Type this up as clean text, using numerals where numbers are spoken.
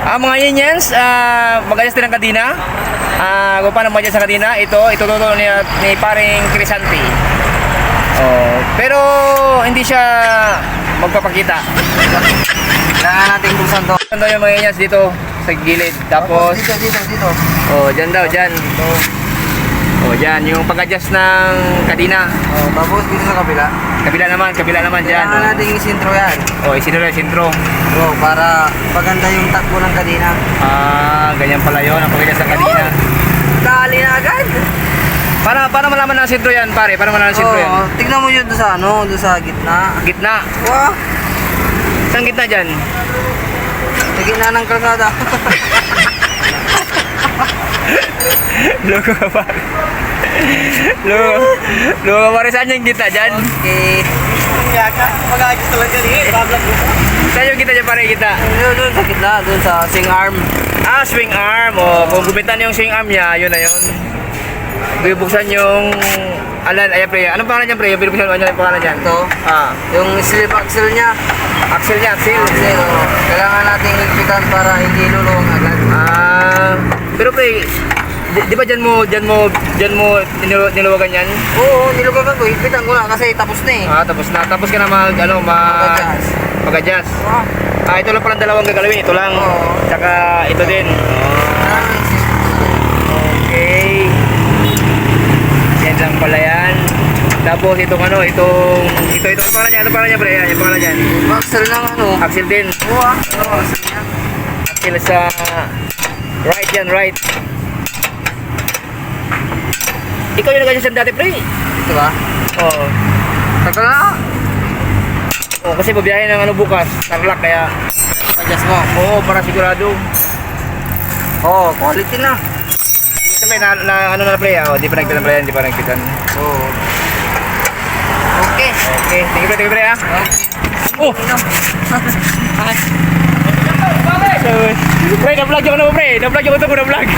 Mga Yens, mag-adjust din ng kadina. Kung paano mag-adjust sa kadina, ito tutulong ni paring Crisanti. Pero hindi siya magpapakita. Kailangan natin buksan to. Ito yung mga Yens dito sa gilid. Tapos, Dito. dyan daw, dyan. Dyan, yung pag-adjust ng kadina. Tapos dito sa kabila. Kabila naman dyan. Kailangan natin yung sintro yan. Sintro. Para paganda yung takbo ng kadina. Ganyan pala yun, ang pag-adjust ng kadina. Dali na agad. Para malaman ng sintro yan, pare. Para malaman ng sintro yan. Tignan mo yun doon sa gitna. Gitna. Wow. Saan gitna dyan? Sa gitna ng kalsada. Loko ka pare. Loko ka pare. Saan yung gitna dyan? Okay. Mag-aagis talaga rin. Saan yung gitna dyan pare? Gitna? Doon sa gitna. Doon sa swing arm. Swing arm. Kung gumitan yung swing arm niya, yun na yun. Bubuksan yung ayan pre. Anong pangalan niyan pre? Yung binubuksan ano yung pangalan niyan? Ito. Yung slip axle niya. Axle niya, axle. Kailangan natin higpitan para hindi lulong agad. Pero pre, di ba dyan mo niluwagan yan? Oo, nilugagan ko. Higpitan ko na kasi tapos na eh. Tapos na. Tapos ka na mag-adjust. Ito lang palang dalawang gagalawin. Ito lang. Tsaka ito din. Okay. Yan lang pala yan. Tapos itong ito pangalan niya pre. Yan, yung pangalan niyan. Axle ng Axle din. Oo axle niya. Axle sa right yan, right. Ikaw yung nag-adjust dati pre. Ito ba? Oo. Tagal na. Kasi babiyahin ng bukas. Tarlac kaya. Adjust mo. Para sigurado. Quality na. Siyempre na play di pa nagpitan play yan, di pa nagpitan. Okay. Thank you pre ah. Pre, na-vlog yung pre. Na-vlog yung ito ko na-vlog.